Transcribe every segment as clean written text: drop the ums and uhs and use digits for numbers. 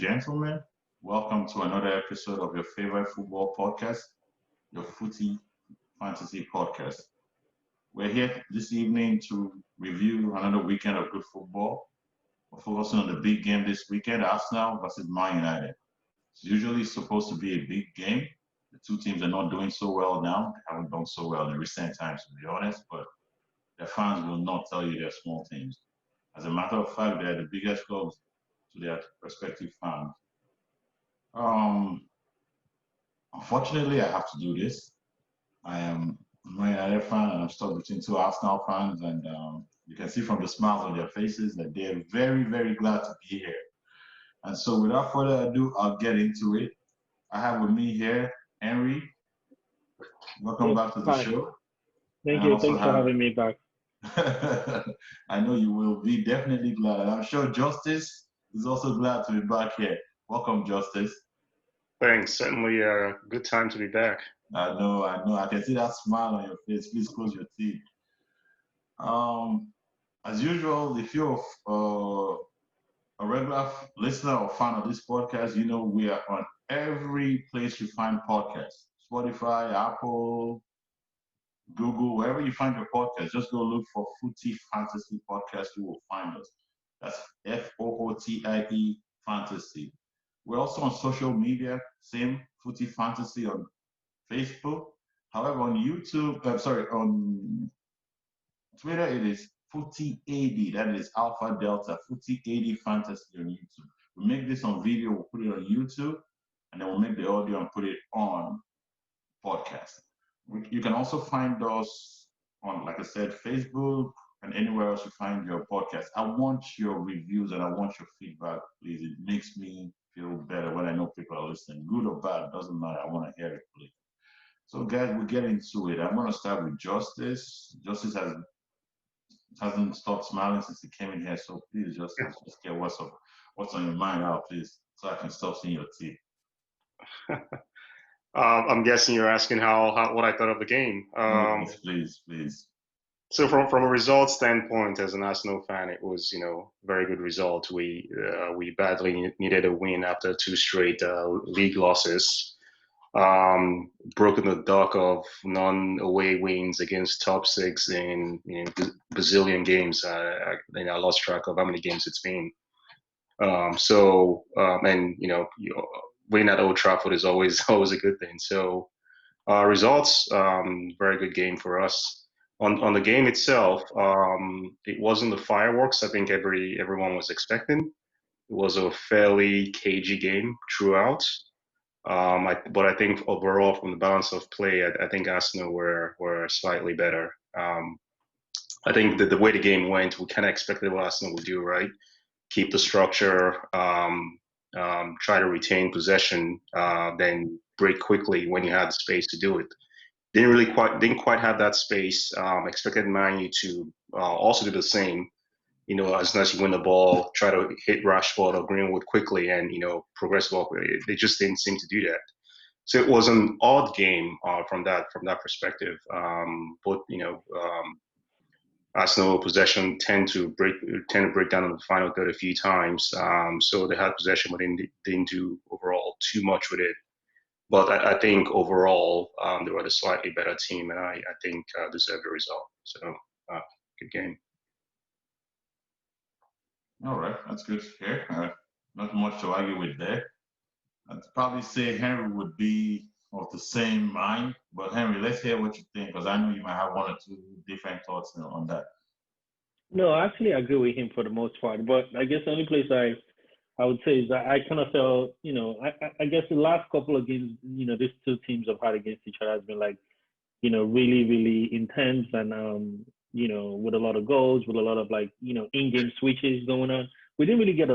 gentlemen, welcome to another episode of your favorite football podcast, your Footy Fantasy Podcast. We're here this evening to review another weekend of good football. We're focusing on the big game this weekend, Arsenal versus Man United. It's usually supposed to be a big game. The two teams are not doing so well now. They haven't done so well in recent times, to be honest, but their fans will not tell you they're small teams. As a matter of fact, they're the biggest clubs to their respective fans. Um, Unfortunately, I have to do this. I am a Man United fan, and I'm stuck between two Arsenal fans, and you can see from the smiles on their faces that they're very, very glad to be here. And so, without further ado, I'll get into it. I have with me here Henry. Welcome Yes, back to the hi. show. And Thank I you. also Thanks for have, having me back. I know you will be definitely glad. And I'm sure Justice is also glad to be back here. Welcome, Justice. Thanks. Certainly a good time to be back. I know. I can see that smile on your face. Please close your teeth. Um, as usual, if you're a regular listener or fan of this podcast, you know we are on every place you find podcasts. Spotify, Apple, Google, wherever you find your podcast, just go look for Footy Fantasy Podcast. You will find us. That's FOOTIE Fantasy. We're also on social media, same Footy Fantasy on Facebook. However, on YouTube, on Twitter, it is Footy AD. That is Alpha Delta, Footy AD Fantasy on YouTube. We make this on video, we'll put it on YouTube, and then we'll make the audio and put it on podcast. You can also find us on, like I said, Facebook and anywhere else you find your podcast. I want your reviews and I want your feedback, please. It makes me feel better when I know people are listening. Good or bad, doesn't matter. I want to hear it, please. So, guys, we'll get into it. I'm going to start with Justice. Justice hasn't stopped smiling since he came in here. So, please, Justice, just get what's on your mind out, please, so I can stop seeing your teeth. I'm guessing you're asking how what I thought of the game. Yes, please. So from a results standpoint, as an Arsenal fan, it was very good result. We badly needed a win after two straight league losses. Broken the duck of non-away wins against top six in Brazilian games. I lost track of how many games it's been. Winning at Old Trafford is always a good thing. So results, very good game for us. On the game itself, it wasn't the fireworks I think everyone was expecting. It was a fairly cagey game throughout. But I think overall, from the balance of play, I think Arsenal were slightly better. I think that the way the game went, we kind of expected what Arsenal would do, right? Keep the structure, try to retain possession, then break quickly when you had the space to do it. Didn't quite have that space. Expected Man U to also do the same. As soon as you win the ball, try to hit Rashford or Greenwood quickly and progress ball. They just didn't seem to do that. So it was an odd game from that perspective. But Arsenal possession tend to break down in the final third a few times. So they had possession, but didn't do overall too much with it. But I think overall they were the slightly better team, and I think deserved the result. So good game. All right, that's good to hear. Not much to argue with there. I'd probably say Henry would be of the same mind, but Henry, let's hear what you think, because I know you might have one or two different thoughts on that. No, I actually agree with him for the most part, but I guess the only place I would say is that I kind of felt, I guess the last couple of games, these two teams have had against each other has been like, really, really intense and, with a lot of goals, with a lot of like, in-game switches going on. We didn't really get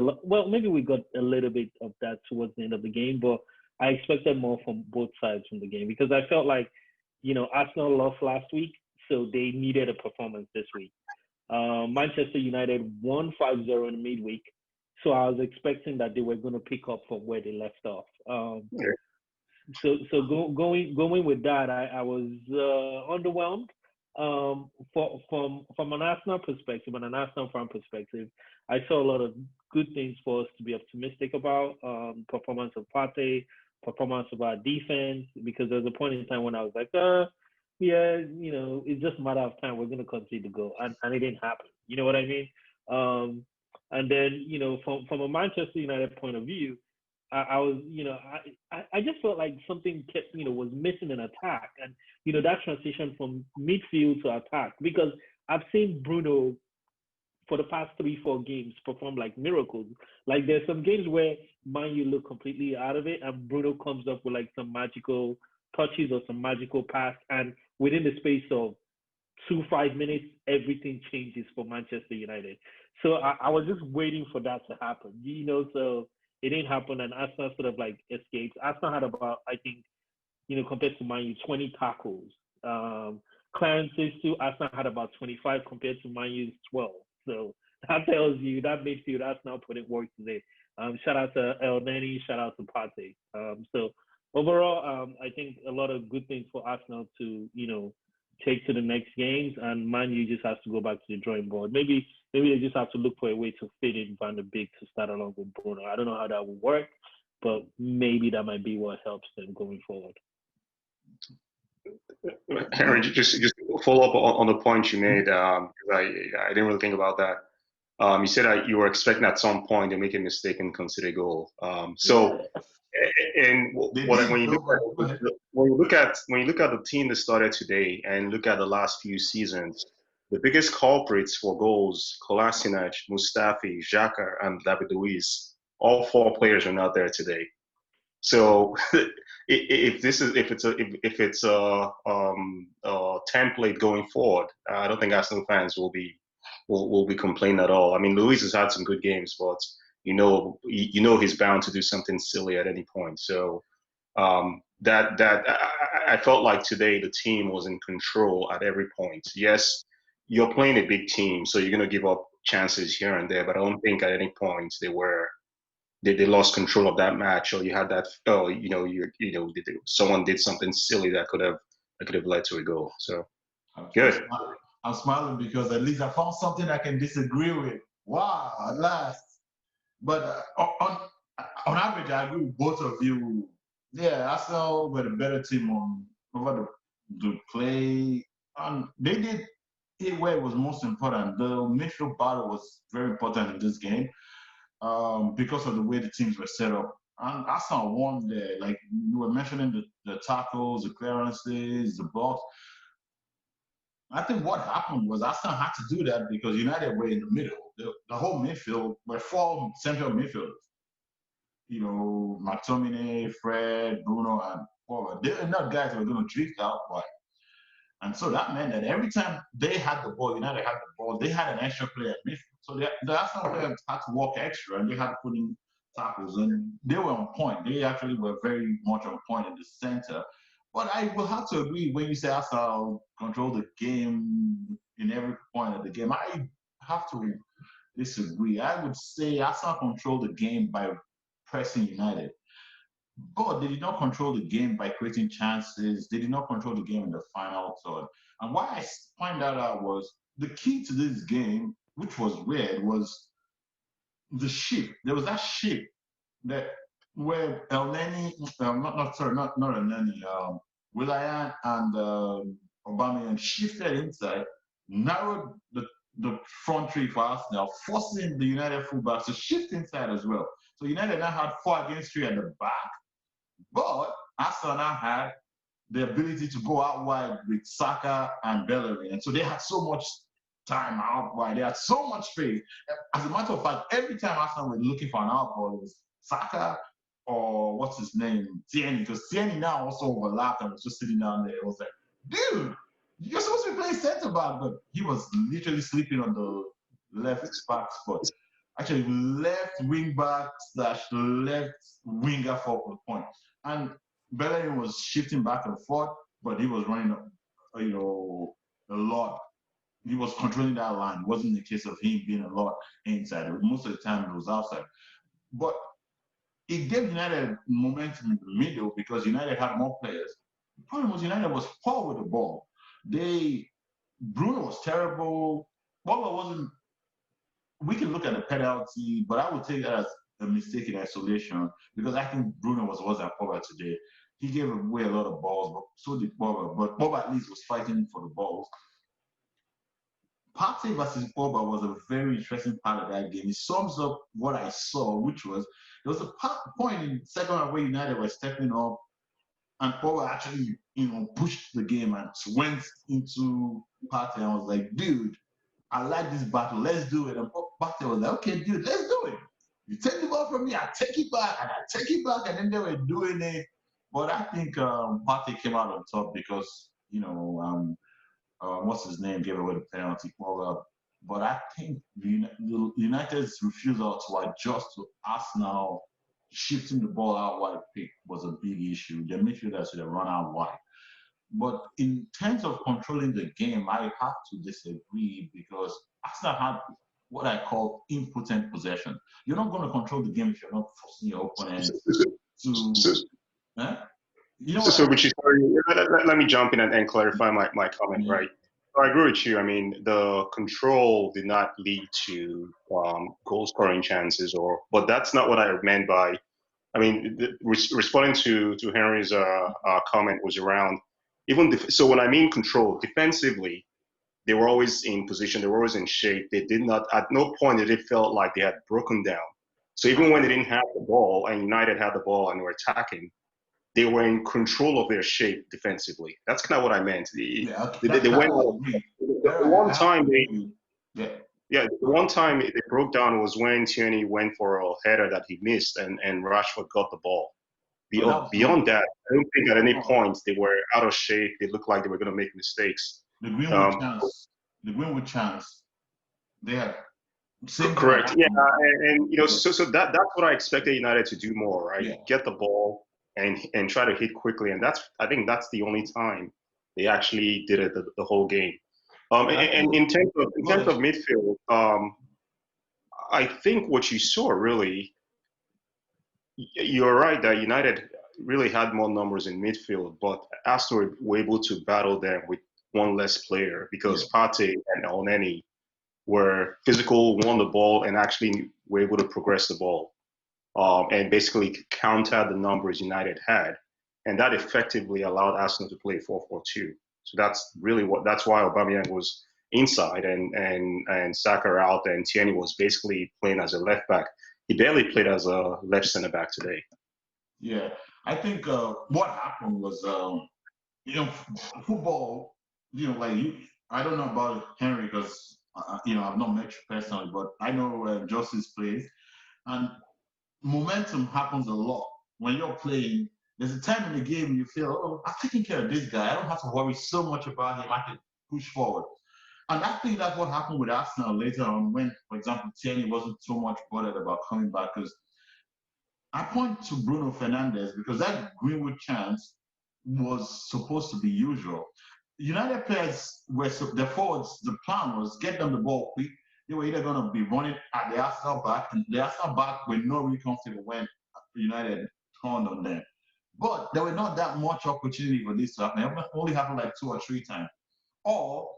maybe we got a little bit of that towards the end of the game, but I expected more from both sides from the game because I felt like, Arsenal lost last week, so they needed a performance this week. Manchester United won 5-0 in midweek, so I was expecting that they were going to pick up from where they left off. So going with that, I was underwhelmed. from an Arsenal perspective and an Arsenal fan perspective, I saw a lot of good things for us to be optimistic about. Performance of Partey, performance of our defense, because there's a point in time when I was like, yeah, it's just a matter of time. We're going to concede the goal, and it didn't happen. You know what I mean? And then, from a Manchester United point of view, I was, I just felt like something kept, was missing in attack, and that transition from midfield to attack, because I've seen Bruno for the past 3-4 games perform like miracles. Like there's some games where Man U look completely out of it, and Bruno comes up with like some magical touches or some magical pass, and within the space of 5 minutes, everything changes for Manchester United. So I was just waiting for that to happen, so it didn't happen, and Arsenal sort of like escaped. Arsenal had about, I think, compared to Man U, 20 tackles. Clearances too, Arsenal had about 25 compared to Man U's 12. So that tells you that midfield Arsenal put in work today. Shout out to El Neni, shout out to Partey. So overall, I think a lot of good things for Arsenal to, take to the next games, and Man U just has to go back to the drawing board. Maybe they just have to look for a way to fit in Van der Beek to start along with Bruno. I don't know how that will work, but maybe that might be what helps them going forward. Henry, just follow up on the point you made. I didn't really think about that. You said that you were expecting at some point to make a mistake and consider a goal. And when you look at the team that started today and look at the last few seasons, the biggest culprits for goals: Kolasinac, Mustafi, Xhaka, and David Luiz. All 4 players are not there today. So if it's a template going forward, I don't think Arsenal fans will be complaining at all. I mean, Luiz has had some good games, but he's bound to do something silly at any point. So I felt like today the team was in control at every point. Yes, you're playing a big team, so you're going to give up chances here and there, but I don't think at any point they lost control of that match, or you had that someone did something silly that could have led to a goal. So good. I'm smiling because at least I found something I can disagree with. Wow, at last. But on average, I agree with both of you. Yeah, Arsenal were the better team over the play. And they did it where it was most important. The midfield battle was very important in this game because of the way the teams were set up. And Arsenal won there. Like you were mentioning the tackles, the clearances, the blocks. I think what happened was Arsenal had to do that because United were in the middle. The whole midfield were 4 central midfielders. McTominay, Fred, Bruno, and Forward. They were not guys who were going to drift out wide. And so that meant that every time they had the ball, United had the ball, they had an extra player at midfield. So the Arsenal players had to work extra, and they had to put in tackles, and they were on point. They actually were very much on point in the center. But I will have to agree when you say Arsenal control the game in every point of the game. I have to disagree. I would say Arsenal controlled the game by pressing United. But they did not control the game by creating chances. They did not control the game in the final third. And why I find that out was the key to this game, which was weird, was the shift. There was that shift that where El Neni, not El Neni, Willian and Aubameyang shifted inside, narrowed the front three for Arsenal, forcing the United fullbacks to shift inside as well. So United now had 4 against 3 at the back, but Arsenal now had the ability to go out wide with Saka and Bellerin. And so they had so much time out wide. They had so much space. As a matter of fact, every time Arsenal were looking for an outball, it was Saka or what's his name, Tierney, because Tierney now also overlapped and was just sitting down there. It was like, dude, you're supposed to be playing centre back, but he was literally sleeping on the left back spot. Actually, left wing back / left winger for point. And Bellerin was shifting back and forth, but he was running, a lot. He was controlling that line. It wasn't the case of him being a lot inside. Most of the time, it was outside. But it gave United momentum in the middle because United had more players. The problem was United was poor with the ball. They Bruno was terrible. Pogba wasn't. We can look at the penalty, but I would take that as a mistake in isolation because I think Bruno wasn't Pogba today. He gave away a lot of balls, but so did Pogba. But Pogba at least was fighting for the balls. Partey versus Pogba was a very interesting part of that game. It sums up what I saw, which was there was a point in the second half where United were stepping up, and Pogba actually, pushed the game and went into Partey and was like, "Dude, I like this battle. Let's do it." And Partey was like, "Okay, dude, let's do it. You take the ball from me, I take it back, and I take it back." And then they were doing it. But I think Partey came out on top because what's his name gave away the penalty. But I think United's refusal to adjust to Arsenal shifting the ball out wide pick was a big issue. The midfielders should have run out wide. But in terms of controlling the game, I have to disagree because Arsenal had what I call impotent possession. You're not going to control the game if you're not forcing your opponent to. So, Buchi, let me jump in and clarify my comment, right? I agree with you. I mean, the control did not lead to goal scoring chances, but that's not what I meant by. I mean, responding to Henry's comment was around so when I mean control, defensively, they were always in position, they were always in shape. They did not, at no point did it felt like they had broken down. So even when they didn't have the ball and United had the ball and they were attacking, they were in control of their shape defensively. That's kind of what I meant. They went out. The one time the one time they broke down was when Tierney went for a header that he missed and Rashford got the ball. Beyond that, I don't think at any point they were out of shape. They looked like they were going to make mistakes. The Greenwood chance, they had. Correct. Yeah, and so that's what I expected United to do more, right? Yeah. Get the ball and try to hit quickly, and I think that's the only time they actually did it the whole game. And in terms of midfield, I think what you saw really, you're right that United really had more numbers in midfield, but Arsenal were able to battle them with one less player because Partey and Elneny were physical, won the ball, and actually were able to progress the ball and basically counter the numbers United had. And that effectively allowed Arsenal to play 4-4-2. So that's why Aubameyang was inside and Saka out, and Tierney was basically playing as a left back. He barely played as a left center back today. Yeah, I think what happened was, football, I don't know about Henry because, I've not met you personally, but I know Justice plays. And momentum happens a lot. When you're playing, there's a time in the game you feel, oh, I'm taking care of this guy. I don't have to worry so much about him. I can push forward. And I think that's what happened with Arsenal later on when, for example, Tierney wasn't so much bothered about coming back. Because I point to Bruno Fernandes because that Greenwood chance was supposed to be usual. United players the forwards, the plan was get them the ball quick. They were either going to be running at the Arsenal back, and the Arsenal back were not really comfortable when United turned on them. But there were not that much opportunity for this to happen. It only happened like 2 or 3 times. Or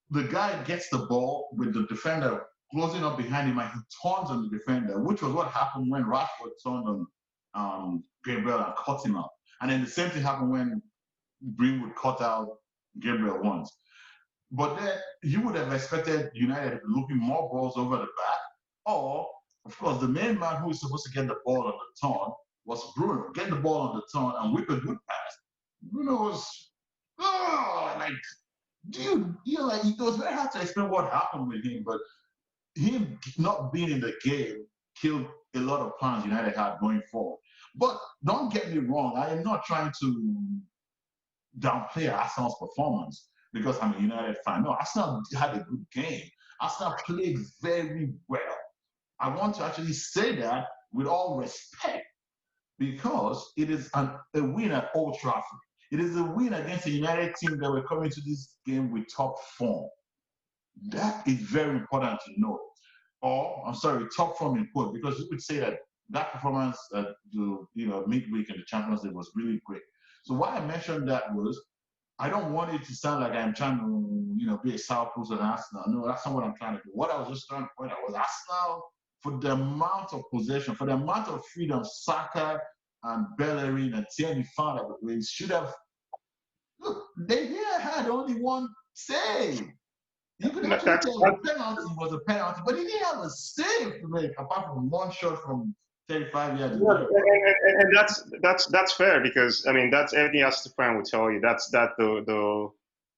the guy gets the ball with the defender closing up behind him and he turns on the defender, which was what happened when Rashford turned on Gabriel and cut him out. And then the same thing happened when Greenwood cut out Gabriel once. But then you would have expected United looking more balls over the back. Or, of course, the main man who is supposed to get the ball on the turn was Bruno. Get the ball on the turn and whip a good pass. Bruno was, dude, it was very hard to explain what happened with him, but him not being in the game killed a lot of plans United had going forward. But don't get me wrong, I am not trying to downplay Arsenal's performance because I'm a United fan. No, Arsenal had a good game. Arsenal played very well. I want to actually say that with all respect because it is a win at Old Trafford. It is a win against a United team that were coming to this game with top form. That is very important to know. Or, I'm sorry, top form in quote, because you could say that performance at the midweek in the Champions League was really great. So why I mentioned that was I don't want it to sound like I'm trying to, be a sourpuss on Arsenal. No, that's not what I'm trying to do. What I was just trying to point out was Arsenal, for the amount of possession, for the amount of freedom Saka and Bellerin and Tierney found out, we should have. Look, they had only one save. You could actually That's, tell the penalty was a penalty, but he didn't have a save to make apart from one shot from 35 yards. yeah, and that's fair because I mean that's everything else the fan would tell you. That's the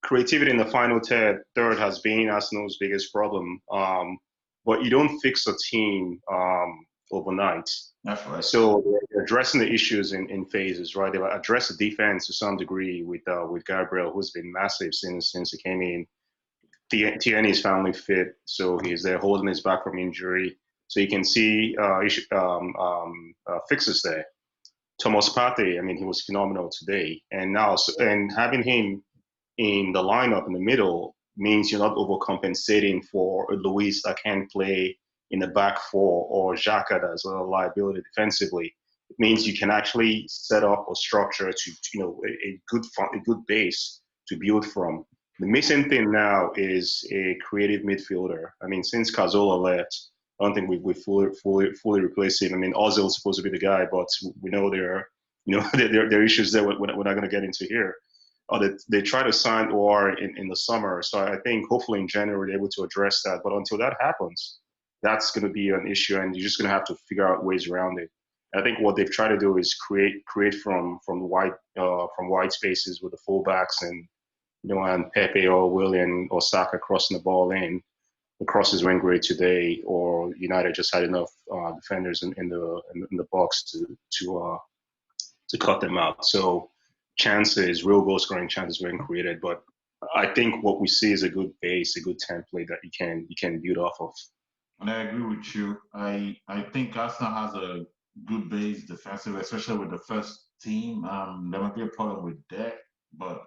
creativity in the final third has been Arsenal's biggest problem. But you don't fix a team overnight. That's right. So they're addressing the issues in phases, right? They've addressed the defense to some degree with Gabriel, who's been massive since he came in. Tierney's finally fit, so he's there holding his back from injury. So you can see fixes there. Thomas Partey, I mean, he was phenomenal today, and having him in the lineup in the middle means you're not overcompensating for a Luis that can play in the back four or Xhaka that's a liability defensively. It means you can actually set up a structure to a good base to build from. The missing thing now is a creative midfielder. I mean, since Cazorla left, I don't think we've fully replaced him. I mean, Ozil's supposed to be the guy, but we know there are issues there we're not going to get into here. They try to sign OR in the summer, so I think hopefully in January they're able to address that. But until that happens, that's going to be an issue, and you're just going to have to figure out ways around it. I think what they've tried to do is create from wide spaces with the fullbacks and Pepe or Willian or Saka crossing the ball in. The crosses went great today, or United just had enough defenders in the box to cut them out. So real goal scoring chances weren't created, but I think what we see is a good base, a good template that you can build off of. And I agree with you. I think Arsenal has a good base defensive, especially with the first team. There might be a problem with that, but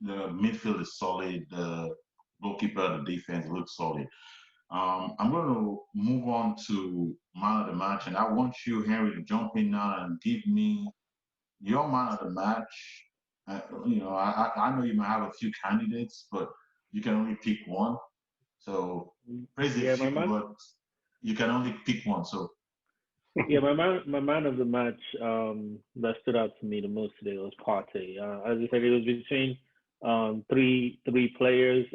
the midfield is solid. The goalkeeper, the defense looks solid. I'm going to move on to man of the match, and I want you, Henry, to jump in now and give me your man of the match. I know you might have a few candidates, but you can only pick one. So praise a few, but you can only pick one. So yeah, my man of the match that stood out to me the most today was Partey. As I said, it was between three players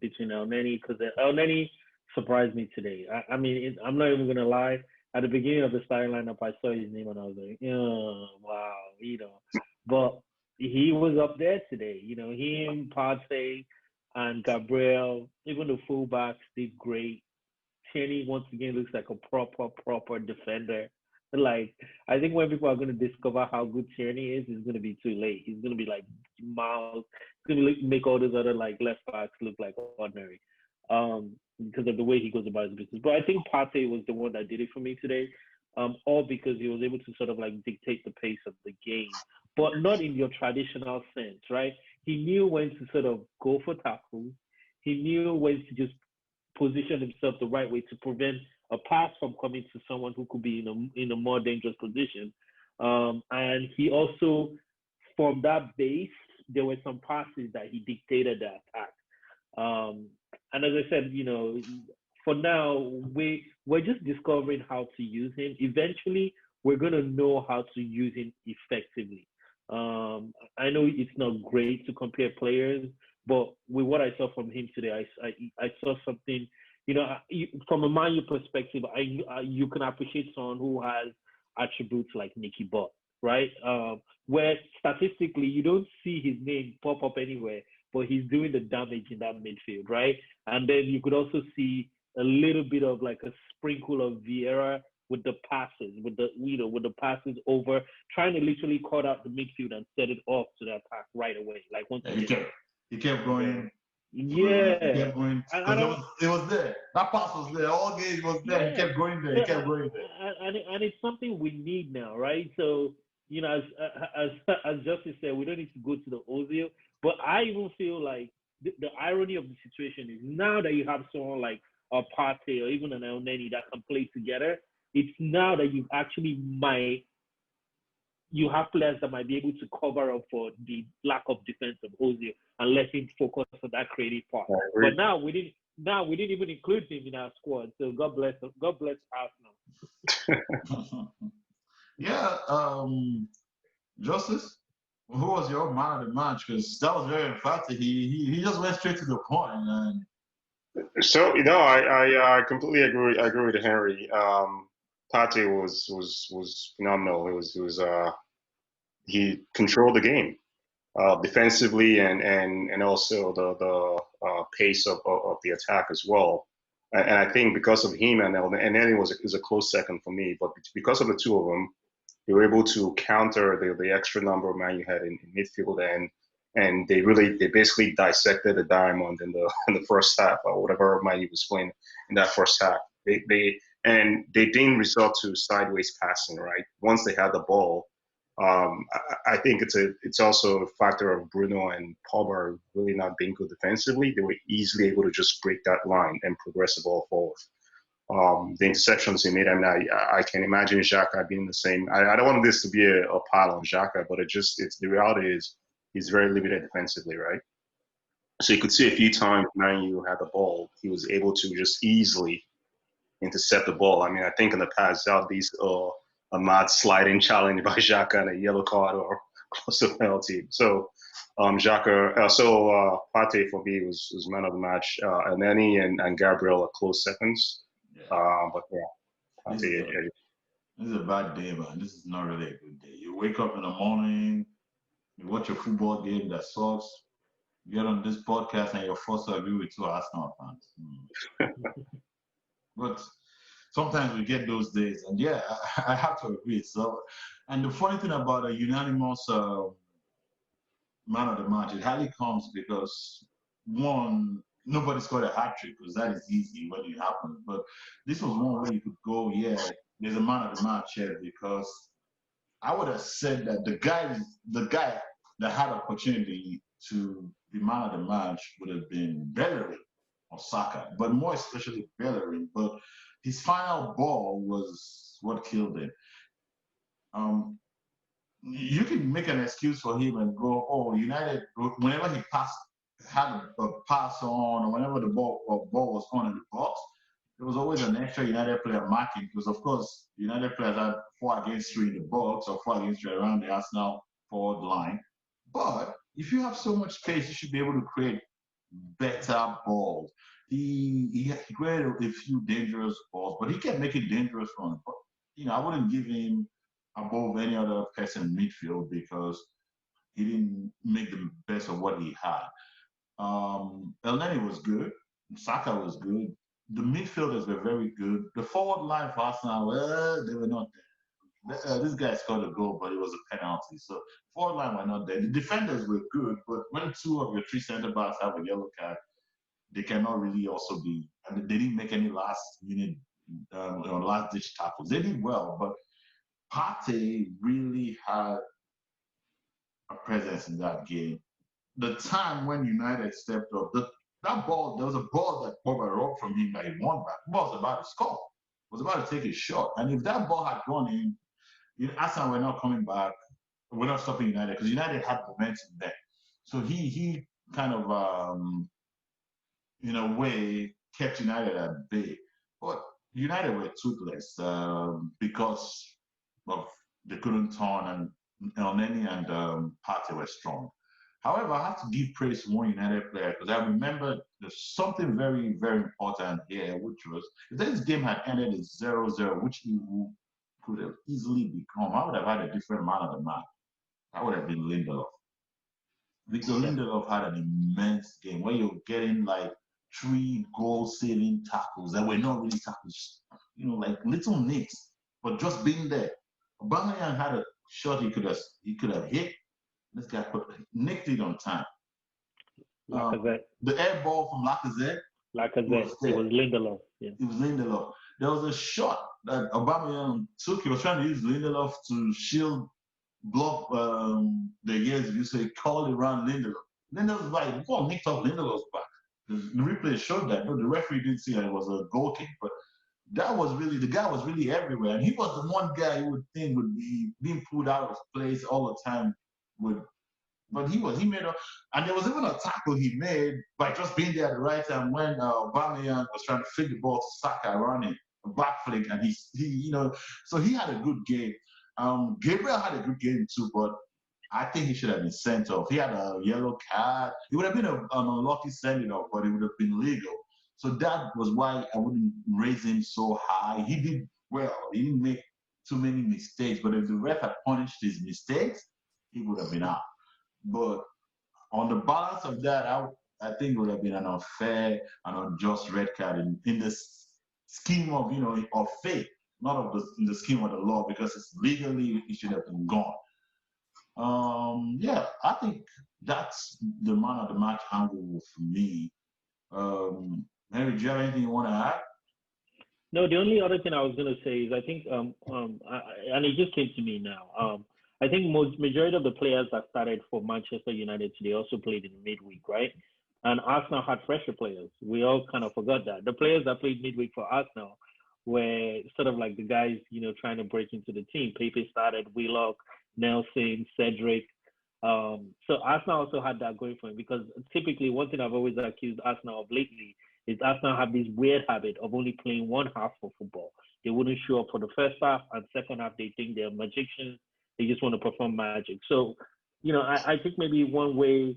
between Elneny, because Elneny surprised me today. I mean, I'm not even gonna lie. At the beginning of the starting lineup, I saw his name and I was like, oh, wow, But he was up there today. Him, Partey, and Gabriel, even the fullbacks did great. Tierney once again looks like a proper defender. Like, I think when people are going to discover how good Tierney is, it's going to be too late. He's going to be like miles. He's going to make all those other like left backs look like ordinary, because of the way he goes about his business. But I think Partey was the one that did it for me today, all because he was able to sort of like dictate the pace of the game, but not in your traditional sense, right? He knew when to sort of go for tackles. He knew when to just position himself the right way to prevent a pass from coming to someone who could be in a more dangerous position. And he also, from that base, there were some passes that he dictated the attack. And as I said, for now, we're just discovering how to use him. Eventually, we're going to know how to use him effectively. I know it's not great to compare players, but with what I saw from him today, I saw something, from a Man U perspective, you can appreciate someone who has attributes like Nicky Butt, right? Where statistically you don't see his name pop up anywhere, but he's doing the damage in that midfield, right? And then you could also see a little bit of like a sprinkle of Vieira with the passes, with the passes over, trying to literally cut out the midfield and set it off to the attack right away. Like once he kept going. Yeah. He kept going. It was there. That pass was there. All game it was there. Yeah. He kept going there. He kept going there. And it's something we need now, right? So, as Justice said, we don't need to go to the Ozil. But I even feel like the irony of the situation is now that you have someone like a Partey or even an Elneny that can play together, it's now that you actually might you have players that might be able to cover up for the lack of defense of Ozil and let him focus on that creative part. But now we didn't even include him in our squad. So God bless Arsenal. Yeah, Justice, who was your man of the match? Because that was very emphatic. He just went straight to the point. And So I completely agree. I agree with Henry. Pate was phenomenal. He controlled the game defensively and also the pace of the attack as well. And I think because of him and then it was a close second for me, but because of the two of them, they were able to counter the extra number of man you had in midfield, and they basically dissected the diamond in the first half, or whatever man he was playing in that first half. They didn't resort to sideways passing, right? Once they had the ball, I think it's also a factor of Bruno and Pogba really not being good defensively. They were easily able to just break that line and progress the ball forward. The interceptions he made, I mean, I can imagine Xhaka being the same. I don't want this to be a pile on Xhaka, but it's the reality is he's very limited defensively, right? So you could see a few times when you had the ball, he was able to just easily intercept the ball. I mean, I think in the past, out these a mad sliding challenge by Xhaka and a yellow card or close to penalty. So Xhaka, Pate for me was man of the match. Aneni and Gabriel are close seconds. But yeah, this is a bad day, man. This is not really a good day. You wake up in the morning, you watch a football game that sucks, you get on this podcast and you're forced to agree with two Arsenal fans. But sometimes we get those days, and yeah, I have to agree. So, and the funny thing about a unanimous man of the match, it hardly comes because one, nobody scored a hat trick because that is easy when it happens. But this was one way you could go, yeah, there's a man of the match here because I would have said that the guy that had opportunity to be man of the match would have been Bellerin or Saka, but more especially Bellerin. But his final ball was what killed him. You can make an excuse for him and go, oh, United, whenever he had a pass on, or whenever the ball was on in the box, there was always an extra United player marking because, of course, United players had 4 against 3 in the box or 4 against 3 around the Arsenal forward line. But if you have so much space, you should be able to create better balls. He created a few dangerous balls, but he kept making dangerous ones. But, I wouldn't give him above any other person in midfield because he didn't make the best of what he had. Elneny was good. Saka was good. The midfielders were very good. The forward line for Arsenal, they were not there. This guy scored a goal, but it was a penalty. So forward line were not there. The defenders were good, but when 2 of your 3 centre backs have a yellow card, they cannot really also be. I mean, they didn't make any last-minute, last-ditch tackles. They did well, but Pate really had a presence in that game. The time when United stepped up, that ball, there was a ball that Pogba robbed from him that he won back. The ball was about to score. Was about to take a shot. And if that ball had gone in, Arsenal were not coming back. We're not stopping United because United had momentum there. So he kind of, in a way, kept United at bay. But United were toothless because of they couldn't turn, and Elneny and Partey were strong. However, I have to give praise to one United player because I remember there's something very, very important here, which was if this game had ended at 0-0, which he could have easily become, I would have had a different man of the match. That would have been Lindelof. Victor Lindelof had an immense game where you're getting like 3 goal-saving tackles that were not really tackles, like little nicks, but just being there. Aubameyang had a shot he could have hit. This guy nicked it on time. The air ball from Lacazette. It was Lindelof. Yeah. It was Lindelof. There was a shot that Aubameyang took. He was trying to use Lindelof to block the years of you say call it around Lindelof. Lindelof was like, ball nicked off Lindelof's back. The replay showed that, but the referee didn't see that it was a goal kick. But the guy was really everywhere. And he was the one guy you would think would be being pulled out of place all the time with but he made a, and there was even a tackle he made by just being there at the right time when Aubameyang was trying to flick the ball to Saka running a back flick, and so he had a good game. Gabriel had a good game too, but I think he should have been sent off. He had a yellow card. It would have been an unlucky sending off, but it would have been legal. So that was why I wouldn't raise him so high. He did well. He didn't make too many mistakes, but if the ref had punished his mistakes, he would have been out. But on the balance of that, I think it would have been an unfair and unjust red card in the scheme of of fate, not of in the scheme of the law, because it's legally it should have been gone. Yeah, I think that's the man of the match angle for me. Henry, do you have anything you want to add? No, the only other thing I was gonna say is I think and it just came to me now. I think majority of the players that started for Manchester United today also played in midweek, right? And Arsenal had fresher players. We all kind of forgot that. The players that played midweek for Arsenal were sort of like the guys, trying to break into the team. Pepe started, Willock, Nelson, Cedric. So Arsenal also had that going for him because typically one thing I've always accused Arsenal of lately is Arsenal have this weird habit of only playing one half of football. They wouldn't show up for the first half, and second half they think they're magicians. They just want to perform magic. So, I think maybe one way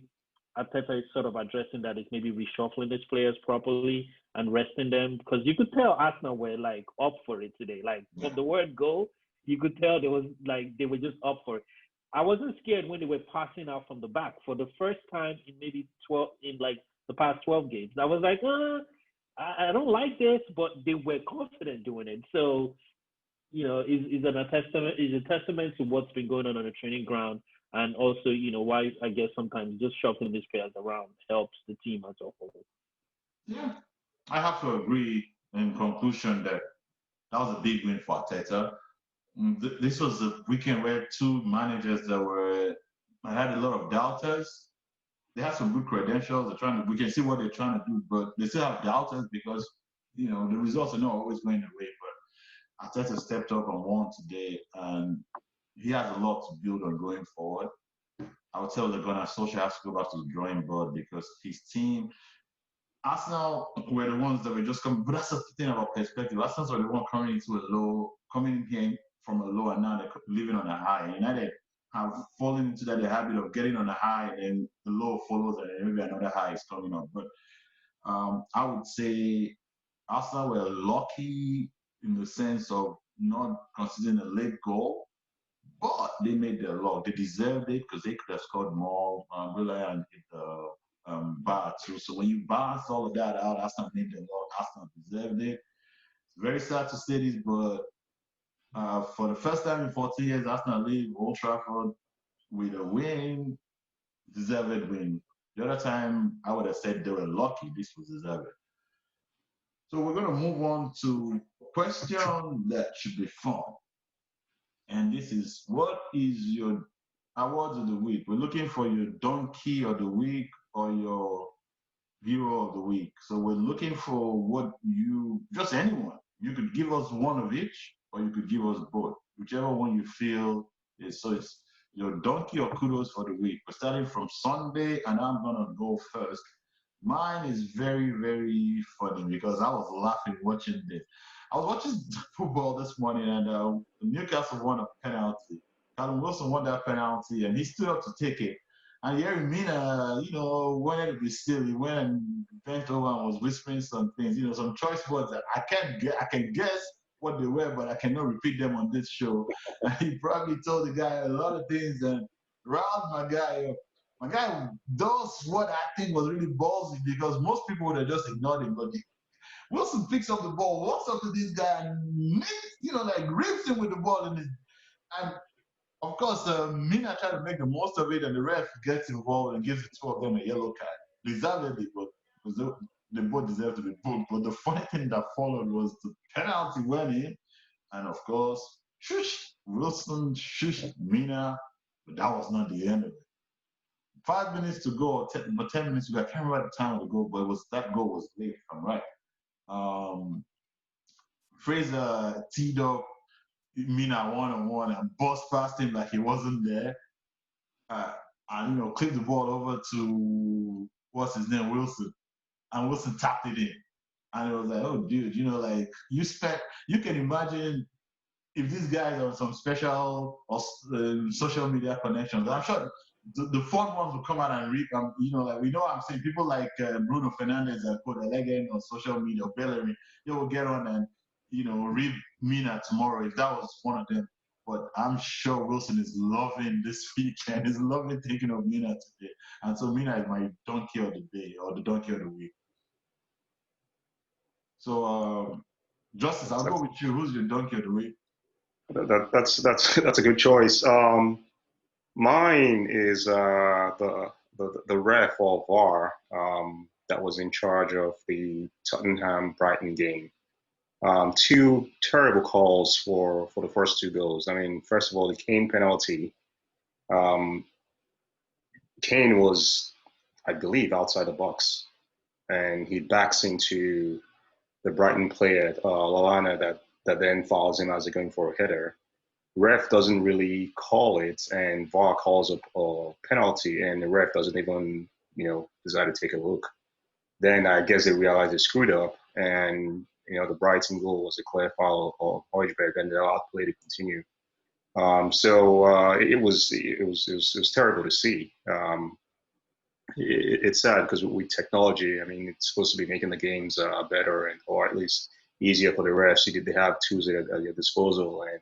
Arteta is sort of addressing that is maybe reshuffling his players properly and resting them, because you could tell Arsenal were like up for it today. Like from the word go, you could tell they were just up for it. I wasn't scared when they were passing out from the back for the first time in maybe the past 12 games. I was like, I don't like this, but they were confident doing it. So, is a testament to what's been going on the training ground, and also, why I guess sometimes just shuffling these players around helps the team as a whole. Yeah, I have to agree in conclusion that was a big win for Arteta. This was a weekend where two managers that had a lot of doubters. They have some good credentials. We can see what they're trying to do, but they still have doubters because the results are not always going their way. But Arteta stepped up and won today, and he has a lot to build on going forward. I would tell the Gunnar Solskjaer has to go back to the drawing board because his team, Arsenal were the ones that were just coming. But that's the thing about perspective. Arsenal were the one coming in here from a low, and now they're living on a high. United have fallen into that habit of getting on a high, and the low follows, and maybe another high is coming up. But I would say Arsenal were lucky in the sense of not considering a late goal, but they made their luck. They deserved it because they could have scored more. Willian hit the bar too. So when you balance all of that out, Arsenal made their luck. Arsenal deserved it. It's very sad to say this, but for the first time in 14 years, Arsenal leave Old Trafford with a win, deserved win. The other time, I would have said they were lucky. This was deserved. So we're going to move on to a question that should be fun. And this is, what is your awards of the week? We're looking for your donkey of the week or your hero of the week. So we're looking for just anyone. You could give us one of each, or you could give us both, whichever one you feel is. So it's your donkey or kudos for the week. We're starting from Sunday, and I'm gonna go first. Mine is very, very funny because I was laughing watching this. I was watching football this morning, and Newcastle won a penalty. Callum Wilson won that penalty, and he stood up to take it. And Yerry Mina, wanted to be still. He went and bent over and was whispering some things, some choice words that I can guess what they were, but I cannot repeat them on this show. And he probably told the guy a lot of things and riled my guy up. My guy does what I think was really ballsy because most people would have just ignored him. But Wilson picks up the ball, walks up to this guy, and rips him with the ball in his. And of course, Mina tried to make the most of it, and the ref gets involved and gives the two of them a yellow card. Deservedly, but they both deserve to be booked. But the funny thing that followed was the penalty went in, and of course, Wilson shushed Mina, but that was not the end of it. 5 minutes to go, 10 minutes to go. I can't remember the time of the goal, but that goal was late, if I'm right. Fraser teed up Mina one-on-one and bust past him like he wasn't there. And clipped the ball over to what's his name, Wilson. And Wilson tapped it in. And it was like, oh dude, like you can imagine if these guys are on some special or social media connections. I'm sure the fun ones will come out and read. Like we know what I'm saying. People like Bruno Fernandez and Code Elegant on social media, Bellerin, they will get on and read Mina tomorrow if that was one of them. But I'm sure Wilson is loving this weekend. He's loving thinking of Mina today. And so Mina is my donkey of the day or the donkey of the week. So Justice, I'll go with you. Who's your donkey of the week? That's a good choice. Mine is the ref or VAR that was in charge of the Tottenham Brighton game. Two terrible calls for the first two goals. I mean, first of all, the Kane penalty. Kane was, I believe, outside the box, and he backs into the Brighton player, Lallana, that then fouls him as they're going for a header. Ref doesn't really call it, and VAR calls a penalty, and the ref doesn't even, decide to take a look. Then I guess they realized they screwed up, and the Brighton goal was a clear foul of Højbjerg, and they're allowed play to continue. It was terrible to see. It's sad because with technology, I mean, it's supposed to be making the games better or at least easier for the refs. They have tools at their disposal, and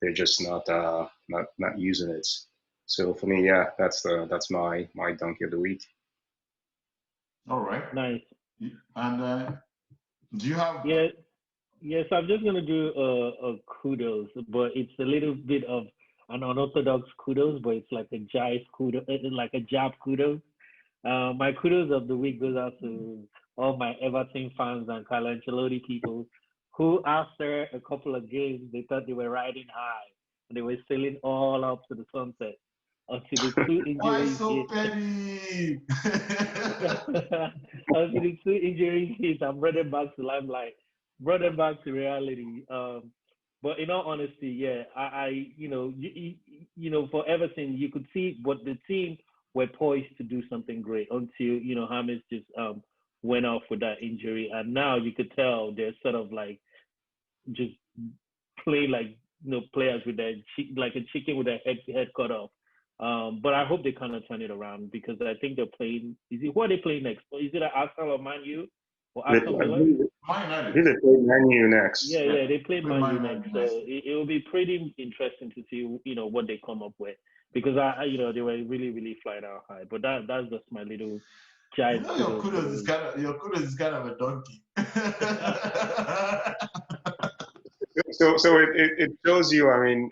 they're just not using it. So for me, yeah, that's my donkey of the week. All right. Nice. And do you have? Yes. I'm just gonna do a kudos, but it's a little bit of an unorthodox kudos, but it's like a jive kudos, like a jab kudos. My kudos of the week goes out to all my Everton fans and Carlo Ancelotti people who, after a couple of games, they thought they were riding high and they were sailing all up to the sunset until the two injuries. Why so petty? Until the two injuries hit and brought them back to limelight, brought them back to reality. But in all honesty, yeah, I for Everton, you could see what the team were poised to do something great until James just went off with that injury, and now you could tell they're sort of like just play like players with their like a chicken with their head cut off. But I hope they kind of turn it around because I think they're playing. Who are they playing next? Is it Arsenal or Man U? Or Aston Villa? I think they play Man U next. Yeah, they play Man U next. So it will be pretty interesting to see what they come up with because they were really really flying out high. But that's just my little giant. Your kudos is kind of a donkey. So it shows you. I mean,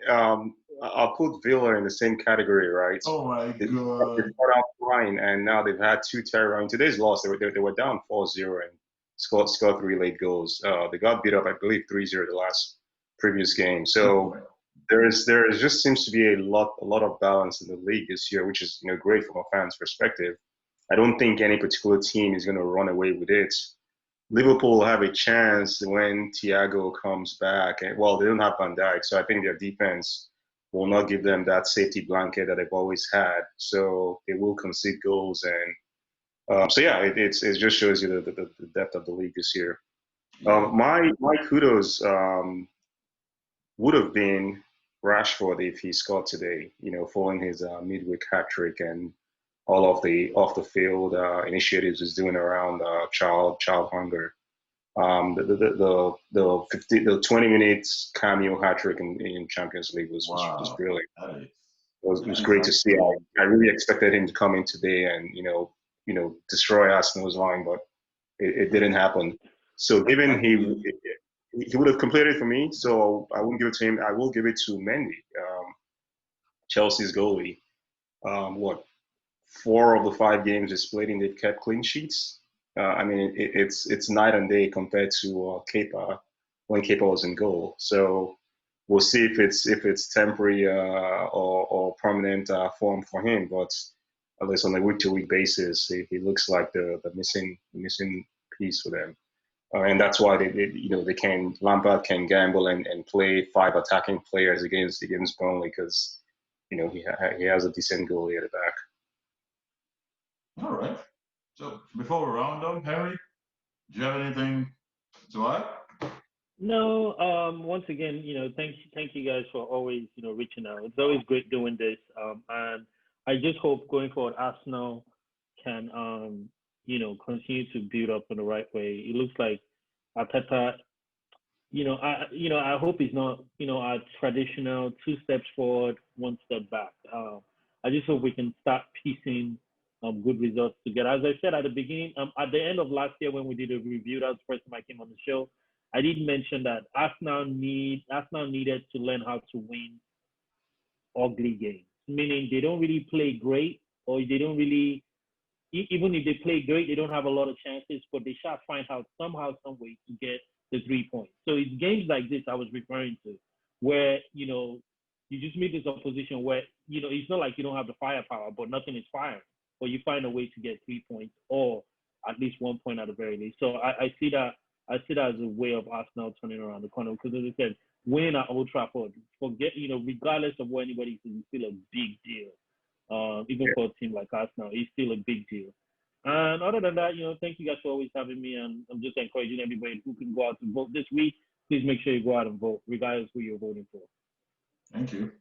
I'll put Villa in the same category, right? Oh my god! They start out flying, and now they've had two terrible. In today's loss, they were down 4-0 and scored 3 late goals. They got beat up, I believe, 3-0 the last previous game. So there just seems to be a lot of balance in the league this year, which is great from a fan's perspective. I don't think any particular team is going to run away with it. Liverpool will have a chance when Thiago comes back. And, well, they don't have Van Dijk, so I think their defense will not give them that safety blanket that they've always had. So they will concede goals. And it just shows you the depth of the league this year. My kudos would have been Rashford if he scored today, following his midweek hat trick and all of the off the field initiatives he's doing around child hunger. The 20 minutes cameo hat trick in Champions League was brilliant. It was great to see. I really expected him to come in today and destroy Arsenal's line, but it didn't happen. So given he would have completed for me, so I wouldn't give it to him. I will give it to Mendy, Chelsea's goalie. 4 of the 5 games he's played in, they've kept clean sheets. I mean, it's night and day compared to Kepa when Kepa was in goal. So we'll see if it's temporary or permanent form for him. But at least on a week-to-week basis, he looks like the missing piece for them. And that's why Lampard can gamble and play 5 attacking players against Burnley because he has a decent goalie at the back. All right. So before we round up, Harry, do you have anything to add? No, once again, thank you guys for always, reaching out. It's always great doing this. And I just hope going forward, Arsenal can, continue to build up in the right way. It looks like Arteta, I hope it's not, a traditional 2 steps forward, 1 step back. I just hope we can start piecing good results together. As I said at the beginning, at the end of last year when we did a review, that was the first time I came on the show. I did mention that Arsenal needed to learn how to win ugly games, meaning they don't really play great, or they don't really, even if they play great, they don't have a lot of chances, but they shall find out somehow, some way to get the 3 points. So it's games like this I was referring to, where, you just meet this opposition where, it's not like you don't have the firepower, but nothing is firing, but you find a way to get 3 points or at least 1 point at the very least. So I see that as a way of Arsenal turning around the corner because, as I said, winning at Old Trafford, regardless of what anybody says, is still a big deal. Even for a team like Arsenal, it's still a big deal. And other than that, thank you guys for always having me. And I'm just encouraging everybody who can go out to vote this week. Please make sure you go out and vote, regardless who you're voting for. Thank you.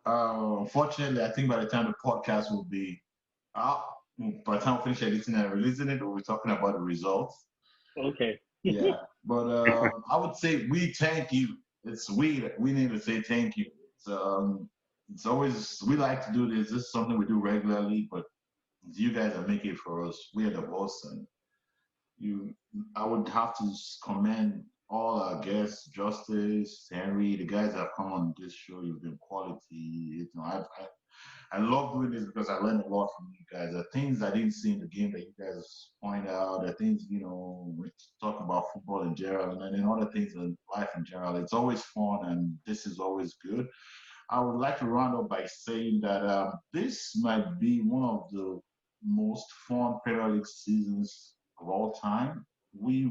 Unfortunately, I think by the time the podcast will be out, by the time we finish editing and releasing it, we'll be talking about the results. Okay. Yeah, but I would say we thank you. It's we need to say thank you. It's always, we like to do this. This is something we do regularly, but you guys are making it for us. We are the boss, and I would have to commend all our guests, Justice, Henry, the guys that have come on this show. You've been quality. I love doing this because I learned a lot from you guys. The things I didn't see in the game that you guys point out, the things, we talk about football in general, and then other things in life in general. It's always fun, and this is always good. I would like to round up by saying that this might be one of the most fun Premier League seasons of all time. We're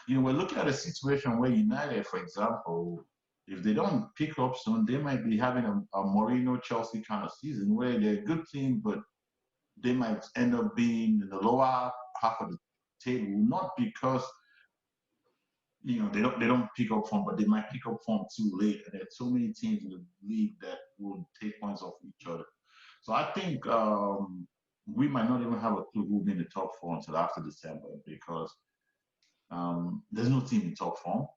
looking at a situation where United, for example, if they don't pick up soon, they might be having a Mourinho Chelsea kind of season where they're a good team, but they might end up being in the lower half of the table, not because they don't pick up form, but they might pick up form too late. And there are so many teams in the league that will take points off each other. So I think we might not even have a clue who'll be in the top 4 until after December because there's no team in top form.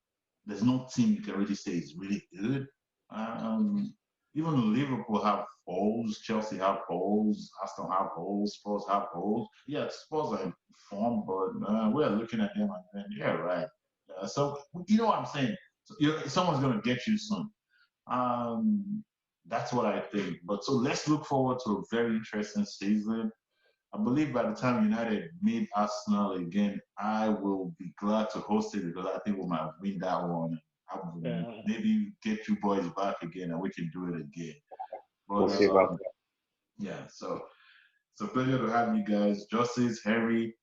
There's no team you can really say is really good. Even Liverpool have holes, Chelsea have holes, Aston have holes, Spurs have holes. Yeah, Spurs are in form, but we're looking at them and saying, yeah, right. So you know what I'm saying? So, someone's going to get you soon. That's what I think. But so let's look forward to a very interesting season. I believe by the time United meet Arsenal again, I will be glad to host it because I think we might win that one. I will maybe get you boys back again and we can do it again. But, we'll see about that. Yeah, so it's a pleasure to have you guys. Justice, Harry.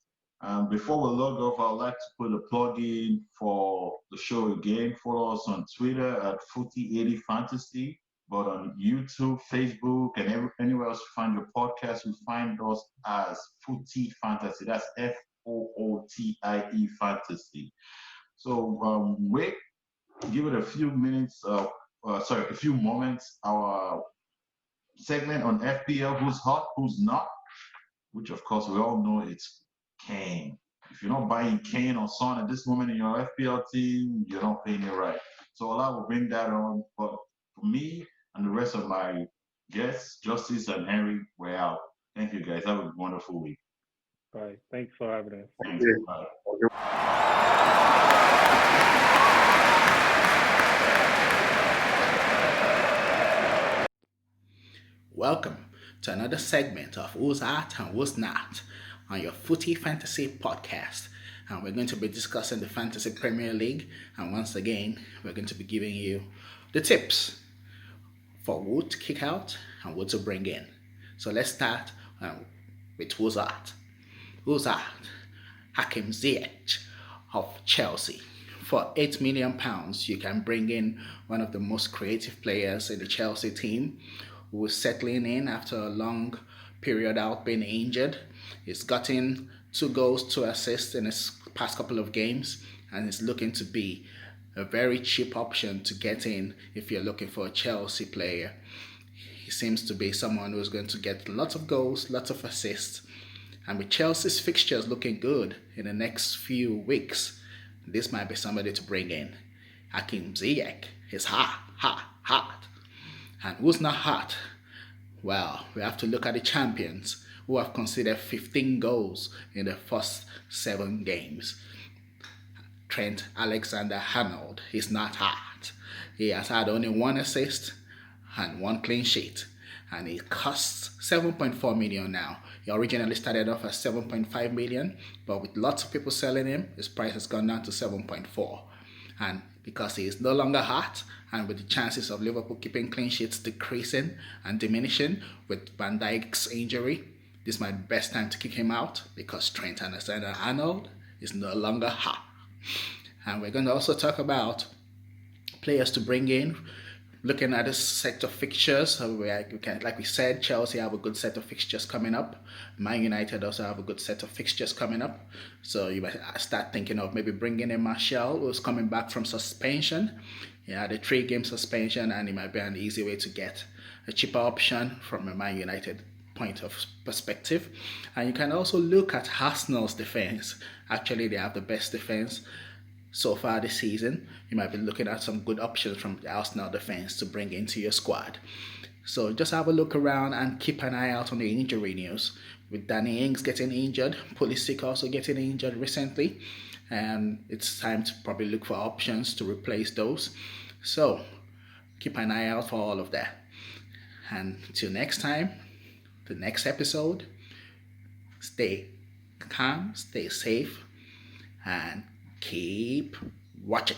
Before we log off, I'd like to put a plug in for the show again. Follow us on Twitter at Footy80Fantasy. But on YouTube, Facebook, and anywhere else you find your podcast, you find us as Footy Fantasy. That's FOOTIE Fantasy. So wait, give it a few minutes. A few moments. Our segment on FPL: Who's Hot, Who's Not, which of course we all know it's Kane. If you're not buying Kane or Son at this moment in your FPL team, you're not playing it right. So I will bring that on. But for me and the rest of my guests, Justice and Henry, we're out. Thank you, guys. Have a wonderful week. Bye. Thanks for having us. Thanks. Bye. Welcome to another segment of Who's At and Who's Not on your Footy Fantasy podcast. And we're going to be discussing the Fantasy Premier League. And once again, we're going to be giving you the tips for who to kick out and who to bring in. So let's start with Who's At. Who's At? Hakim Ziyech of Chelsea. For £8 million, you can bring in one of the most creative players in the Chelsea team who is settling in after a long period out being injured. He's gotten 2 goals, 2 assists in his past couple of games, and is looking to be a very cheap option to get in if you're looking for a Chelsea player. He seems to be someone who's going to get lots of goals, lots of assists, and with Chelsea's fixtures looking good in the next few weeks, this might be somebody to bring in. Hakim Ziyech is hot. And who's not hot? Well, we have to look at the champions who have conceded 15 goals in the first 7 games. Trent Alexander-Arnold is not hot. He has had only 1 assist and 1 clean sheet, and it costs 7.4 million now. He originally started off at 7.5 million, but with lots of people selling him, his price has gone down to 7.4. And because he is no longer hot, and with the chances of Liverpool keeping clean sheets decreasing and diminishing with Van Dijk's injury, this might be the best time to kick him out because Trent Alexander-Arnold is no longer hot. And we're going to also talk about players to bring in. Looking at this set of fixtures, like we said, Chelsea have a good set of fixtures coming up. Man United also have a good set of fixtures coming up. So you might start thinking of maybe bringing in Martial, who's coming back from suspension. He had a 3-game suspension, and it might be an easy way to get a cheaper option from a Man United point of perspective. And you can also look at Arsenal's defense. Actually, they have the best defense so far this season. You might be looking at some good options from the Arsenal defense to bring into your squad. So just have a look around and keep an eye out on the injury news. With Danny Ings getting injured, Pulisic also getting injured recently, and it's time to probably look for options to replace those. So keep an eye out for all of that. And till next time, the next episode, stay calm, stay safe, and keep watching.